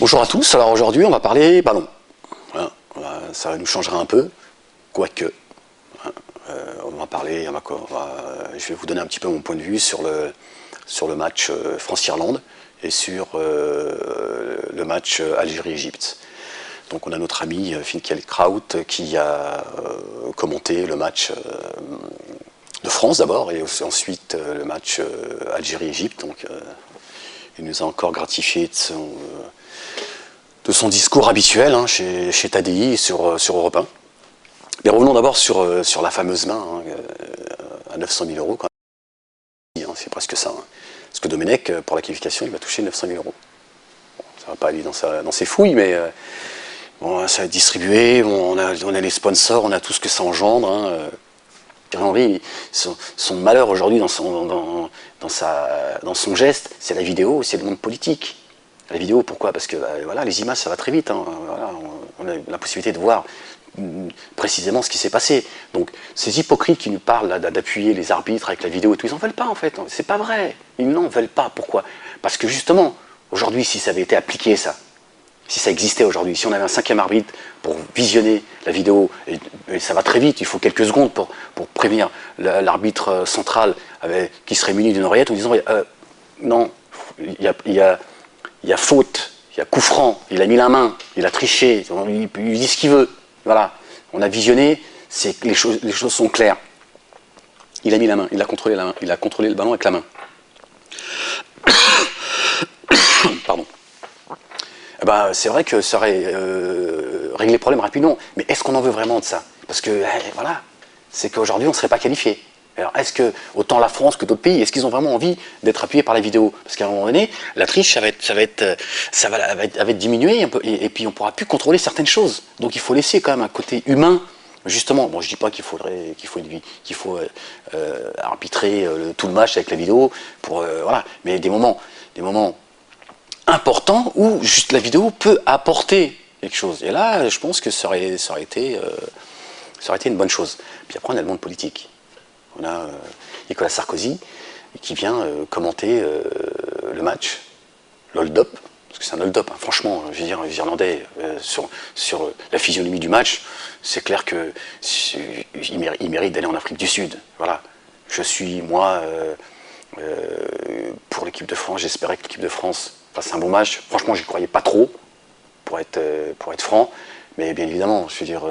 Bonjour à tous, alors aujourd'hui on va parler ballon. Voilà, ça nous changera un peu, quoique. On va parler, je vais vous donner un petit peu mon point de vue sur le match France-Irlande et sur le match Algérie-Égypte. Donc on a notre ami Finkiel Kraut qui a commenté le match de France d'abord et ensuite le match Algérie-Égypte. Donc il nous a encore gratifié de son discours habituel chez TADI sur Europe 1. Mais revenons d'abord sur la fameuse main à 900 000 euros. C'est presque ça. Parce que Domenech, pour la qualification, il va toucher 900 000 euros. Bon, ça ne va pas aller dans ses fouilles, mais bon, ça va être distribué. Bon, on a les sponsors, on a tout ce que ça engendre. Thierry Henry, son malheur aujourd'hui dans son geste, c'est la vidéo, c'est le monde politique. La vidéo, pourquoi? Parce que voilà, les images, ça va très vite. Voilà, on a la possibilité de voir précisément ce qui s'est passé. Donc ces hypocrites qui nous parlent d'appuyer les arbitres avec la vidéo et tout, ils n'en veulent pas en fait. C'est pas vrai. Ils n'en veulent pas. Pourquoi? Parce que justement, aujourd'hui, si ça avait été appliqué, ça, si ça existait aujourd'hui, si on avait un cinquième arbitre pour visionner la vidéo, et ça va très vite, il faut quelques secondes pour prévenir l'arbitre central qui serait muni d'une oreillette en disant non, il y a faute, il y a coup franc, il a mis la main, il a triché, il dit ce qu'il veut. Voilà, on a visionné, les choses sont claires. Il a mis la main, il a contrôlé le ballon avec la main. Pardon. Eh ben, c'est vrai que ça aurait réglé le problème rapidement, mais est-ce qu'on en veut vraiment de ça? Parce que, voilà, c'est qu'aujourd'hui, on ne serait pas qualifié. Alors, est-ce que, autant la France que d'autres pays, est-ce qu'ils ont vraiment envie d'être appuyés par la vidéo? Parce qu'à un moment donné, la triche, ça va être diminué, et puis on ne pourra plus contrôler certaines choses. Donc il faut laisser quand même un côté humain, justement. Bon, je ne dis pas qu'il faut arbitrer tout le match avec la vidéo, voilà. Mais des moments importants où juste la vidéo peut apporter quelque chose. Et là, je pense que ça aurait été une bonne chose. Puis après, on a le monde politique. On a Nicolas Sarkozy qui vient commenter le match, l'hold-up, parce que c'est un hold-up, hein. Franchement, je veux dire, les Irlandais, sur la physionomie du match, c'est clair qu'il mérite d'aller en Afrique du Sud. Voilà. Je suis, moi, pour l'équipe de France, j'espérais que l'équipe de France fasse un bon match. Franchement, j'y croyais pas trop, pour être franc. Mais bien évidemment, je veux dire,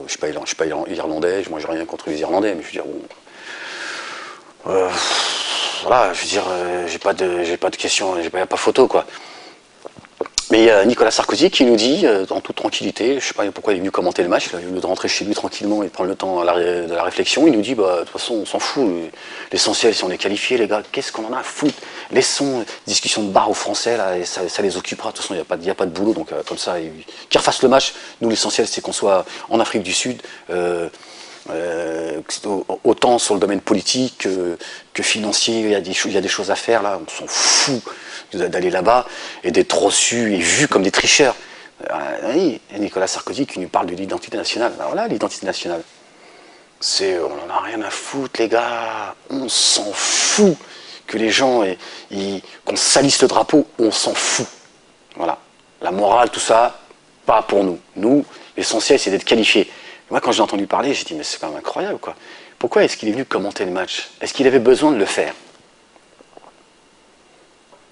je suis pas irlandais, moi j'ai rien contre les Irlandais, mais je veux dire, bon. Voilà, je veux dire, j'ai pas de questions, pas photo quoi. Mais il y a Nicolas Sarkozy qui nous dit, en toute tranquillité, je sais pas pourquoi il est venu commenter le match, il a voulu rentrer chez lui tranquillement et prendre le temps de la réflexion, il nous dit, de toute façon on s'en fout, l'essentiel si on est qualifié les gars, qu'est-ce qu'on en a à foutre? Laissons discussion de bar aux Français, là, et ça les occupera, de toute façon il n'y a pas de boulot, donc comme ça, qu'ils refassent le match, nous l'essentiel c'est qu'on soit en Afrique du Sud, autant sur le domaine politique que financier, il y a des choses à faire là, on s'en fout d'aller là-bas et d'être reçus et vus comme des tricheurs. Oui, et Nicolas Sarkozy qui nous parle de l'identité nationale. Alors là, l'identité nationale, on n'en a rien à foutre les gars, on s'en fout que les gens, qu'on salisse le drapeau, on s'en fout. Voilà, la morale, tout ça, pas pour nous. Nous, l'essentiel c'est d'être qualifiés. Moi, quand j'ai entendu parler, j'ai dit, mais c'est quand même incroyable, quoi. Pourquoi est-ce qu'il est venu commenter le match? Est-ce qu'il avait besoin de le faire?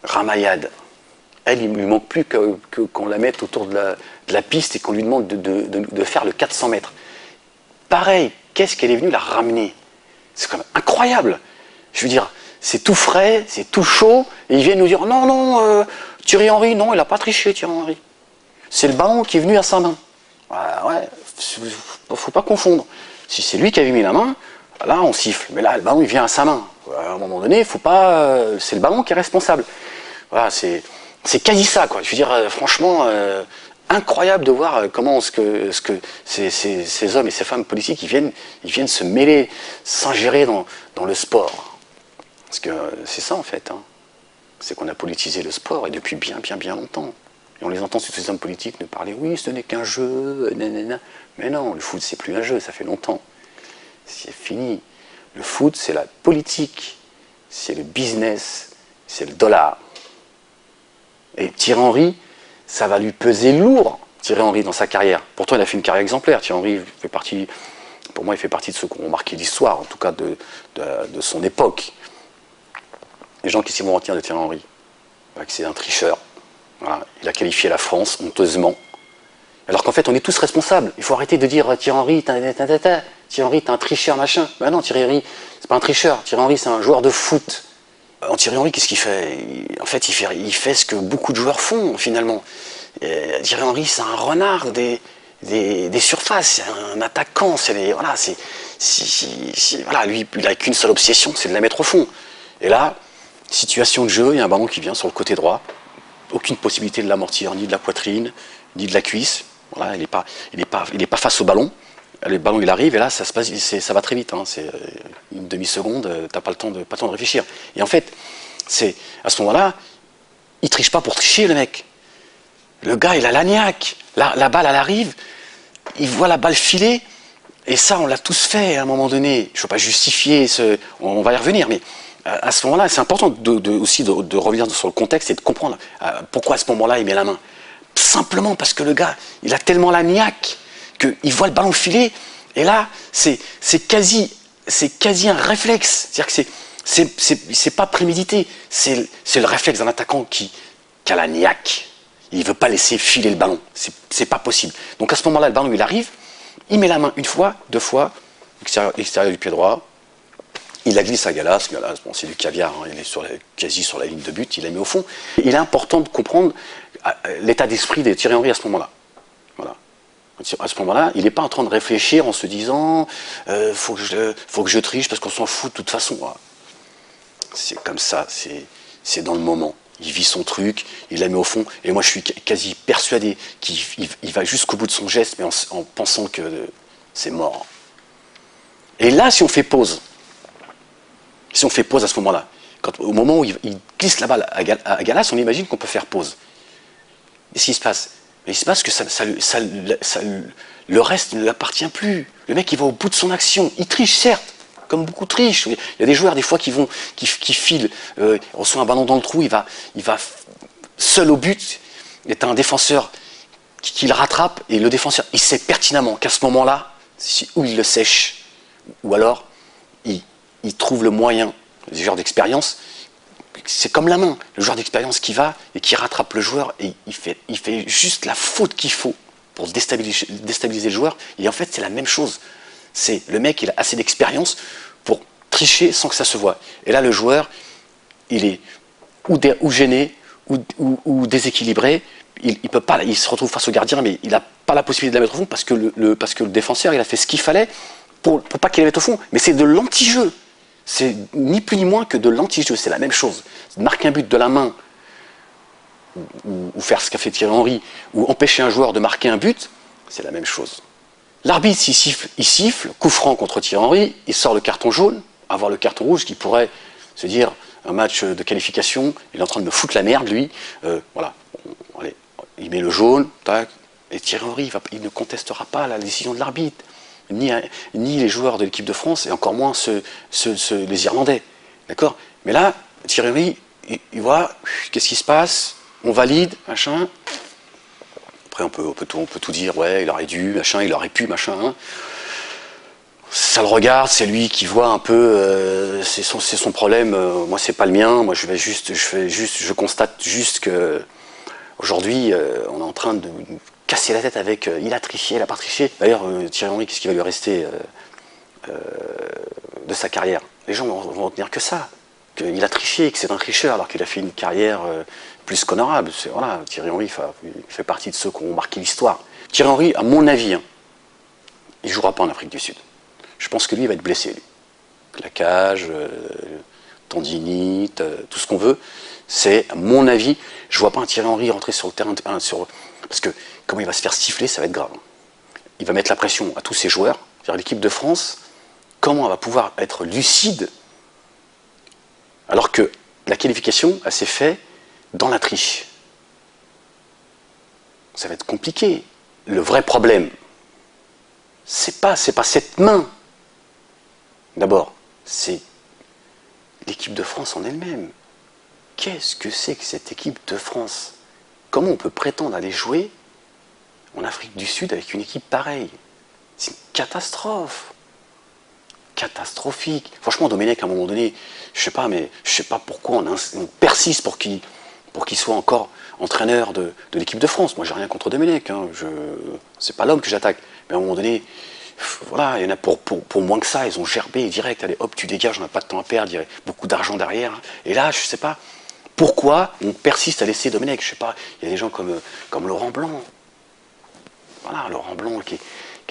Ramayad. Elle, il ne lui manque plus qu'on la mette autour de la piste et qu'on lui demande de faire le 400 mètres. Pareil, qu'est-ce qu'elle est venue la ramener? C'est quand même incroyable. Je veux dire, c'est tout frais, c'est tout chaud, et ils viennent nous dire, non, Thierry Henry, non, il n'a pas triché, Thierry Henry. C'est le ballon qui est venu à sa main. Ouais, faut pas confondre. Si c'est lui qui avait mis la main, là on siffle. Mais là, le ballon il vient à sa main. À un moment donné, faut pas. C'est le ballon qui est responsable. Voilà, c'est quasi ça, quoi. Je veux dire, franchement, incroyable de voir comment ces hommes et ces femmes politiques ils viennent se mêler, s'ingérer dans le sport. Parce que c'est ça en fait. C'est qu'on a politisé le sport et depuis bien longtemps. Et on les entend, tous ces hommes politiques, nous parler, oui, ce n'est qu'un jeu, nanana. Mais non, le foot, c'est plus un jeu, ça fait longtemps. C'est fini. Le foot, c'est la politique, c'est le business, c'est le dollar. Et Thierry Henry, ça va lui peser lourd, Thierry Henry, dans sa carrière. Pourtant, il a fait une carrière exemplaire. Thierry Henry fait partie, pour moi, il fait partie de ceux qui ont marqué l'histoire, en tout cas de son époque. Les gens qui vont retenir de Thierry Henry, c'est un tricheur. Voilà. Il a qualifié la France honteusement. Alors qu'en fait, on est tous responsables. Il faut arrêter de dire Thierry Henry, Thierry Henry, t'es un tricheur, machin. Ben non, Thierry Henry, c'est pas un tricheur. Thierry Henry, c'est un joueur de foot. Thierry Henry, qu'est-ce qu'il fait? En fait, il fait ce que beaucoup de joueurs font, finalement. Thierry Henry, c'est un renard des surfaces, c'est un attaquant. Voilà, voilà, lui, il n'a qu'une seule obsession, c'est de la mettre au fond. Et là, situation de jeu, il y a un ballon qui vient sur le côté droit. Aucune possibilité de l'amortir, ni de la poitrine, ni de la cuisse. Voilà, il n'est pas face au ballon. Le ballon il arrive et là ça va très vite. Hein. C'est une demi-seconde, t'as pas le temps de réfléchir. Et en fait, c'est à ce moment-là, il triche pas pour tricher le mec. Le gars il a la niaque. La balle elle arrive, il voit la balle filer. Et ça on l'a tous fait à un moment donné. Je ne veux pas justifier, on va y revenir, mais à ce moment-là, c'est important aussi de revenir sur le contexte et de comprendre pourquoi à ce moment-là il met la main. Simplement parce que le gars, il a tellement la niaque qu'il voit le ballon filer, et là, c'est quasi un réflexe. C'est-à-dire que c'est pas prémédité, c'est le réflexe d'un attaquant qui a la niaque. Il ne veut pas laisser filer le ballon, c'est pas possible. Donc à ce moment-là, le ballon il arrive, il met la main une fois, deux fois, extérieur du pied droit, il la glisse à Gallas, bon, c'est du caviar, hein, il est quasi sur la ligne de but, il la met au fond. Il est important de comprendre l'état d'esprit de Thierry Henry à ce moment-là. Voilà. À ce moment-là, il n'est pas en train de réfléchir en se disant faut que je triche parce qu'on s'en fout de toute façon. Voilà. C'est comme ça, c'est dans le moment. Il vit son truc, il la met au fond, et moi je suis quasi persuadé qu'il va jusqu'au bout de son geste, mais en pensant que c'est mort. Et là, si on fait pause à ce moment-là, au moment où il glisse la balle à Gallas, on imagine qu'on peut faire pause. Qu'est-ce qui se passe? Mais il se passe que le reste ne lui appartient plus. Le mec, il va au bout de son action. Il triche, certes, comme beaucoup trichent. Il y a des joueurs, des fois, qui filent. Il reçoit un ballon dans le trou, il va seul au but. Il y a un défenseur qui le rattrape, et le défenseur, il sait pertinemment qu'à ce moment-là, ou il le sèche, ou alors, il trouve le moyen, les joueurs d'expérience, c'est comme la main, le joueur d'expérience qui va et qui rattrape le joueur et il fait juste la faute qu'il faut pour déstabiliser le joueur. Et en fait, c'est la même chose. C'est le mec, il a assez d'expérience pour tricher sans que ça se voie. Et là, le joueur, il est ou gêné ou déséquilibré. Il peut pas, il se retrouve face au gardien, mais il n'a pas la possibilité de la mettre au fond parce que le défenseur, il a fait ce qu'il fallait pour pas qu'il la mette au fond. Mais c'est de l'anti-jeu. C'est ni plus ni moins que de l'anti-jeu, c'est la même chose. Marquer un but de la main, ou faire ce qu'a fait Thierry Henry, ou empêcher un joueur de marquer un but, c'est la même chose. L'arbitre, il siffle, coup franc contre Thierry Henry, il sort le carton jaune, avoir le carton rouge qui pourrait se dire, un match de qualification, il est en train de me foutre la merde, lui, voilà, allez, il met le jaune, tac, et Thierry Henry, il ne contestera pas la décision de l'arbitre. Ni les joueurs de l'équipe de France, et encore moins les Irlandais. D'accord? Mais là, Thierry Henry, il voit, qu'est-ce qui se passe? On valide, machin. Après, on peut tout dire, ouais, il aurait dû, machin, il aurait pu, machin. Hein. Ça le regarde, c'est lui qui voit un peu, c'est son problème, moi c'est pas le mien, moi je constate juste que aujourd'hui, on est en train de casser la tête avec il a triché, il a pas triché. D'ailleurs, Thierry Henry, qu'est-ce qui va lui rester de sa carrière? Les gens vont retenir que ça, qu'il a triché, que c'est un tricheur, alors qu'il a fait une carrière plus qu'honorable. Voilà, Thierry Henry fait partie de ceux qui ont marqué l'histoire. Thierry Henry, à mon avis, hein, il ne jouera pas en Afrique du Sud. Je pense que lui, il va être blessé, lui. Claquage, tendinite, tout ce qu'on veut. C'est, à mon avis, je ne vois pas un Thierry Henry rentrer sur le terrain, parce que comment il va se faire siffler, ça va être grave. Il va mettre la pression à tous ses joueurs, c'est-à-dire l'équipe de France, comment elle va pouvoir être lucide, alors que la qualification, elle s'est faite dans la triche. Ça va être compliqué. Le vrai problème, c'est pas cette main. D'abord, c'est l'équipe de France en elle-même. Qu'est-ce que c'est que cette équipe de France? comment on peut prétendre aller jouer en Afrique du Sud avec une équipe pareille? C'est une catastrophe. Catastrophique. Franchement, Domenech, à un moment donné, je sais pas pourquoi on persiste pour qu'il soit encore entraîneur de l'équipe de France. Moi, j'ai rien contre Domenech, hein. C'est pas l'homme que j'attaque. Mais à un moment donné, voilà, il y en a pour moins que ça, ils ont gerbé direct. Allez, hop, tu dégages, on n'a pas de temps à perdre, il y a beaucoup d'argent derrière. Et là, je sais pas pourquoi on persiste à laisser Domenech. Je sais pas, il y a des gens comme Laurent Blanc. Voilà, Laurent Blanc qui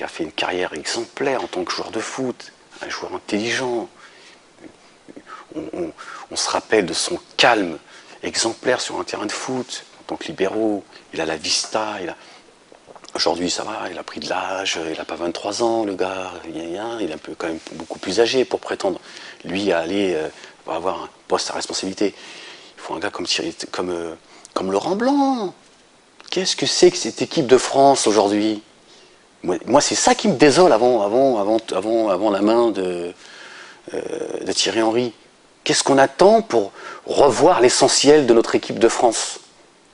a fait une carrière exemplaire en tant que joueur de foot, un joueur intelligent. On se rappelle de son calme exemplaire sur un terrain de foot, en tant que libéraux. Il a la vista, aujourd'hui ça va, il a pris de l'âge, il n'a pas 23 ans, le gars, il est un peu quand même beaucoup plus âgé pour prétendre, lui, à aller avoir un poste à responsabilité. Il faut un gars comme Laurent Blanc. Qu'est-ce que c'est que cette équipe de France aujourd'hui? Moi, c'est ça qui me désole avant la main de Thierry Henry. Qu'est-ce qu'on attend pour revoir l'essentiel de notre équipe de France?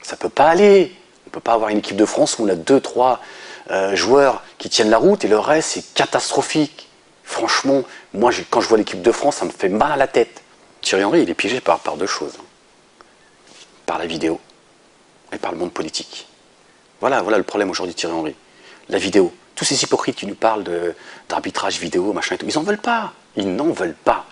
Ça ne peut pas aller. On ne peut pas avoir une équipe de France où on a 2-3 joueurs qui tiennent la route et le reste, c'est catastrophique. Franchement, moi, quand je vois l'équipe de France, ça me fait mal à la tête. Thierry Henry, il est piégé par deux choses. Par la vidéo et par le monde politique. Voilà le problème aujourd'hui de Thierry Henry. La vidéo. Tous ces hypocrites qui nous parlent d'arbitrage vidéo, machin et tout, ils n'en veulent pas. Ils n'en veulent pas.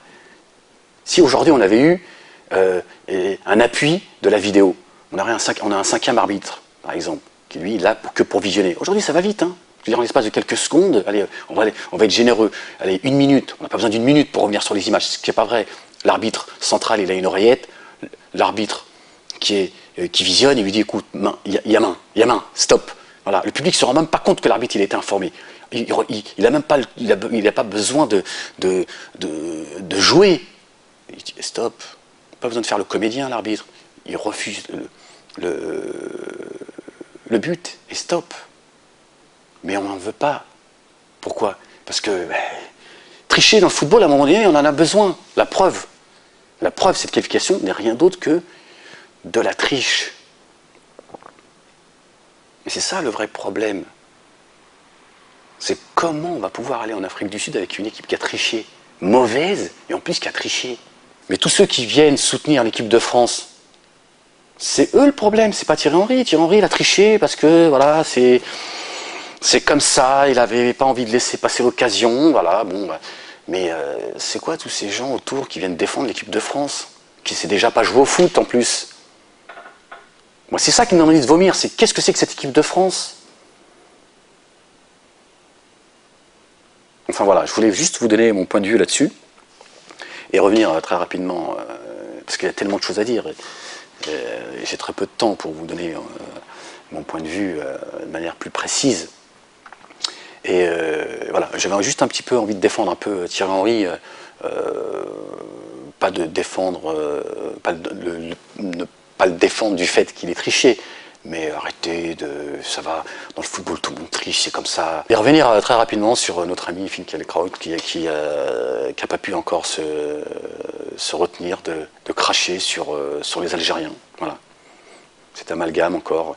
Si aujourd'hui on avait eu un appui de la vidéo, on a un 5e arbitre, par exemple, qui lui, est là que pour visionner. Aujourd'hui, ça va vite, hein. Je veux dire, en l'espace de quelques secondes, allez, on va être généreux. Allez, 1 minute. On n'a pas besoin d'1 minute pour revenir sur les images, ce qui n'est pas vrai. L'arbitre central, il a une oreillette. L'arbitre qui visionne, il lui dit, écoute, il y a main, stop. Voilà. Le public ne se rend même pas compte que l'arbitre il a été informé. Il n'a même pas besoin de jouer. Il dit, stop. Pas besoin de faire le comédien, l'arbitre. Il refuse le but et stop. Mais on n'en veut pas. Pourquoi? Parce que tricher dans le football, à un moment donné, on en a besoin. La preuve, cette qualification n'est rien d'autre que de la triche. Et c'est ça le vrai problème. C'est comment on va pouvoir aller en Afrique du Sud avec une équipe qui a triché, mauvaise, et en plus qui a triché. Mais tous ceux qui viennent soutenir l'équipe de France, c'est eux le problème, c'est pas Thierry Henry. Thierry Henry, il a triché parce que, voilà, c'est comme ça, il n'avait pas envie de laisser passer l'occasion, voilà, bon. Mais c'est quoi tous ces gens autour qui viennent défendre l'équipe de France, qui ne sait déjà pas jouer au foot en plus? Moi, c'est ça qui me donne envie de vomir, c'est qu'est-ce que c'est que cette équipe de France? Enfin voilà, je voulais juste vous donner mon point de vue là-dessus, et revenir très rapidement, parce qu'il y a tellement de choses à dire, et j'ai très peu de temps pour vous donner mon point de vue de manière plus précise. Et voilà, j'avais juste un petit peu envie de défendre un peu Thierry Henry, pas de défendre, ne pas le défendre du fait qu'il est triché, mais arrêtez ça va, dans le football tout le monde triche, c'est comme ça. Et revenir très rapidement sur notre ami Finkielkraut qui a pas pu encore se retenir de cracher sur les Algériens, voilà. Cet amalgame encore.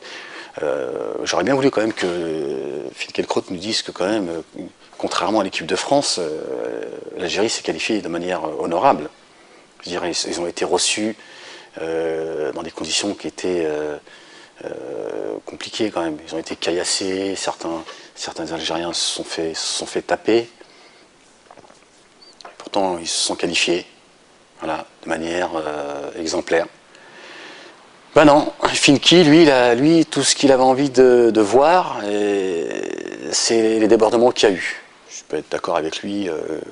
J'aurais bien voulu quand même que Finkielkraut nous dise que quand même, contrairement à l'équipe de France, l'Algérie s'est qualifiée de manière honorable. Je dirais, ils ont été reçus dans des conditions qui étaient compliquées quand même. Ils ont été caillassés, certains Algériens se sont fait taper. Pourtant, ils se sont qualifiés, voilà, de manière exemplaire. Ben non, Finky, lui, tout ce qu'il avait envie de voir, c'est les débordements qu'il y a eu. Je peux être d'accord avec lui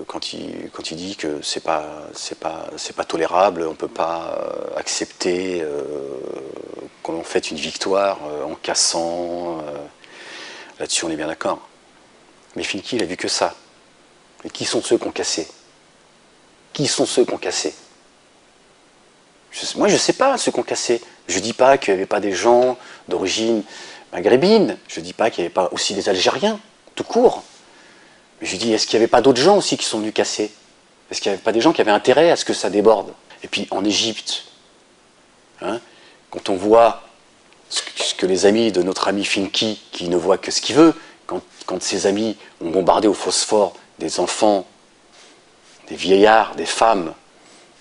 quand il dit que c'est pas tolérable, on ne peut pas accepter qu'on fête une victoire en cassant. Là-dessus, on est bien d'accord. Mais Finky, il a vu que ça. Et qui sont ceux qui ont cassé? Qui sont ceux qui ont cassé? Moi, je ne sais pas ceux qui ont cassé. Je ne dis pas qu'il n'y avait pas des gens d'origine maghrébine. Je ne dis pas qu'il n'y avait pas aussi des Algériens, tout court. Mais je dis, est-ce qu'il n'y avait pas d'autres gens aussi qui sont venus casser? Est-ce qu'il n'y avait pas des gens qui avaient intérêt à ce que ça déborde? Et puis, en Égypte, hein, quand on voit ce que les amis de notre ami Finki, qui ne voit que ce qu'il veut, quand ses amis ont bombardé au phosphore des enfants, des vieillards, des femmes,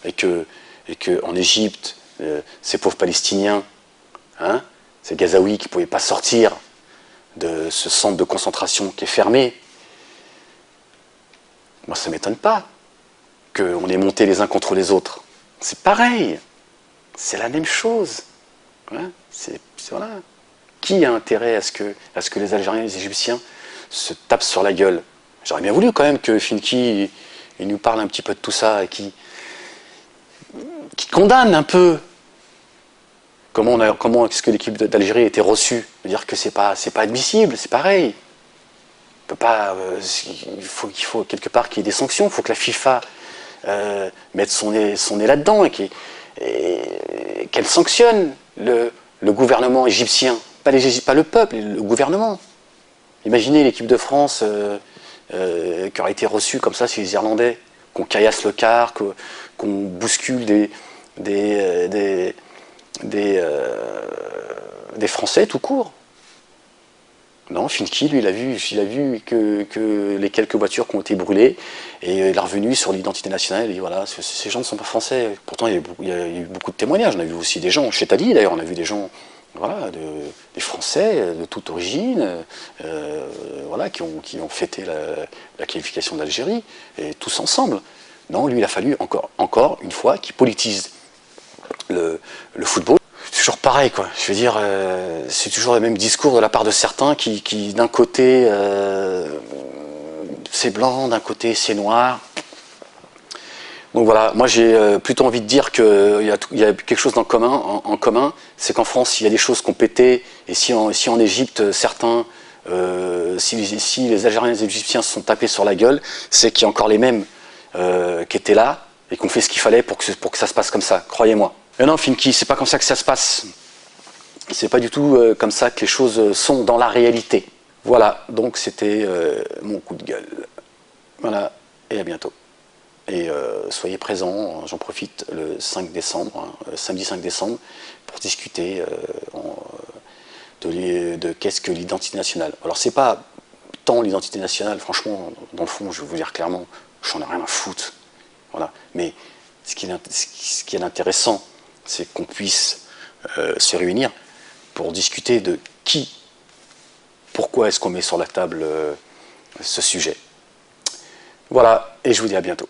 et que en Égypte, ces pauvres Palestiniens, hein, ces Gazaouis qui ne pouvaient pas sortir de ce centre de concentration qui est fermé, moi ça ne m'étonne pas qu'on ait monté les uns contre les autres. C'est pareil, c'est la même chose. Hein, voilà. Qui a intérêt à ce que les Algériens et les Égyptiens se tapent sur la gueule? J'aurais bien voulu quand même que Finki il nous parle un petit peu de tout ça, et qui condamne un peu comment est-ce que l'équipe d'Algérie a été reçue. Dire que c'est pas admissible, c'est pareil. On peut pas, il faut quelque part qu'il y ait des sanctions, il faut que la FIFA mette son nez là-dedans et qu'elle sanctionne le gouvernement égyptien, pas le peuple, le gouvernement. Imaginez l'équipe de France qui aurait été reçue comme ça chez les Irlandais, qu'on caillasse le quart, qu'on bouscule des Français tout court. Non, Finki, lui, il a vu que les quelques voitures qui ont été brûlées, et il est revenu sur l'identité nationale, il dit voilà, ces gens ne sont pas français. Pourtant, il y a eu beaucoup de témoignages, on a vu aussi des gens, chez Tali d'ailleurs, on a vu des gens, voilà, des Français de toute origine, voilà, qui ont fêté la qualification d'Algérie, et tous ensemble. Non, lui, il a fallu encore une fois qu'il politise le football. Toujours pareil, quoi. Je veux dire, c'est toujours le même discours de la part de certains qui d'un côté, c'est blanc, d'un côté, c'est noir. Donc voilà, moi j'ai plutôt envie de dire qu'il y a quelque chose en commun, c'est qu'en France, il y a des choses qui ont pété, et si en Égypte, certains, si les Algériens et les Égyptiens se sont tapés sur la gueule, c'est qu'il y a encore les mêmes qui étaient là, et qui ont fait ce qu'il fallait pour que ça se passe comme ça, croyez-moi. Mais non, Finki, c'est pas comme ça que ça se passe. C'est pas du tout comme ça que les choses sont dans la réalité. Voilà, donc c'était mon coup de gueule. Voilà, et à bientôt. Et soyez présents, j'en profite, le 5 décembre, samedi 5 décembre, pour discuter de qu'est-ce que l'identité nationale. Alors c'est pas tant l'identité nationale, franchement, dans le fond, je vais vous dire clairement, j'en ai rien à foutre. Voilà. Mais ce qui est intéressant, c'est qu'on puisse se réunir pour discuter de pourquoi est-ce qu'on met sur la table ce sujet. Voilà, et je vous dis à bientôt.